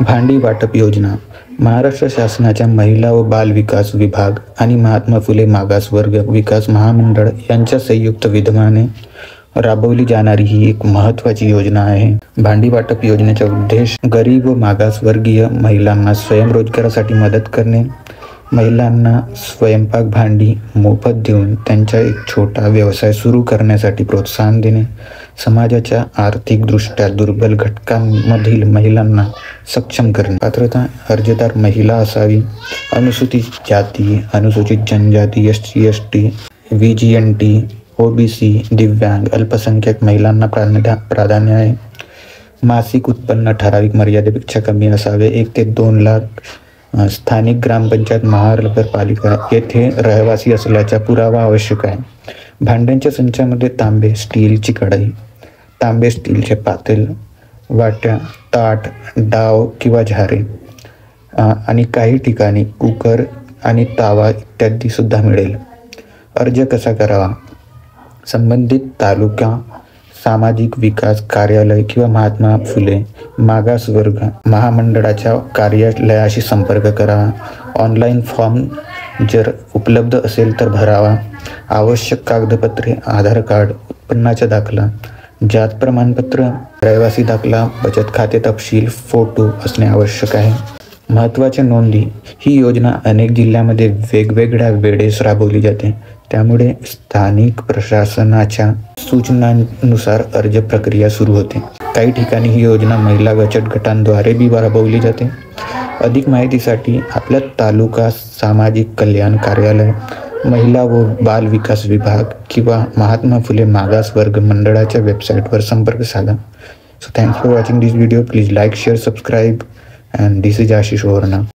भांडी वाटप योजना महाराष्ट्र शासनाच्या महिला व बाल विकास विभाग आणि महात्मा फुले मागासवर्ग विकास महामंडळ यांच्या संयुक्त विद्यमाने राबवली जाणारी ही एक महत्त्वाची योजना आहे. भांडी वाटप योजनेचा उद्देश गरीब व मागासवर्गीय महिलांना स्वयंरोजगारासाठी मदत करणे, महिलांना स्वयंपाक भांडी मोफत देऊन त्यांचा एक छोटा व्यवसाय सुरू करण्यासाठी प्रोत्साहन देणे, समाजाच्या आर्थिकदृष्ट्या दुर्बल घटकांमधील महिलांना सक्षम करणे. पात्रता: अर्जदार महिला असावी. अनुसूचित जाती, अनुसूचित जनजाती, SC ST, VGNT, OBC, दिव्यांग, अल्पसंख्याक महिलांना प्राधान्य आहे. मासिक उत्पन्न ठराविक मर्यादेपेक्षा कमी असावे. 1 ते 2 लाख. स्थानिक ग्रामपंचायत महानगरपालिका येथे रहिवासी असल्याचा पुरावा आवश्यक आहे. भांड्यांच्या संचामध्ये तांबे, स्टीलची कढई, तांबे स्टीलचे पातेल, वाट्या, ताट, डाव किंवा झारे आणि काही ठिकाणी कुकर आणि तावा इत्यादी सुद्धा मिळेल. अर्ज कसा करावा? संबंधित तालुका सामाजिक विकास कार्यालय किंवा महात्मा फुले मागासवर्ग महामंडळाच्या कार्यालयाशी संपर्क करावा. ऑनलाईन फॉर्म जर उपलब्ध असेल तर भरावा. आवश्यक कागदपत्रे: आधार कार्ड, उत्पन्नाचा दाखला, जात प्रमाणपत्र, रहिवासी दाखला, बचत खाते तपशील, फोटो असणे आवश्यक आहे. महत्त्वाच्या नोंदी: ही योजना अनेक जिल्ह्यांमध्ये वेगवेगळ्या वेळेस राबवली जाते, त्यामुळे स्थानिक प्रशासनाच्या सूचनांनुसार अर्ज प्रक्रिया सुरू होते. काही ठिकाणी ही योजना महिला बचत गटांद्वारे बी राबवली जाते. अधिक माहितीसाठी आपल्या तालुका सामाजिक कल्याण कार्यालय, महिला व बाल विकास विभाग किंवा महात्मा फुले मागासवर्ग मंडळाच्या वेबसाईटवर संपर्क साधा. So thanks for watching this video. Please like, share, subscribe, and this is Ashish Orana.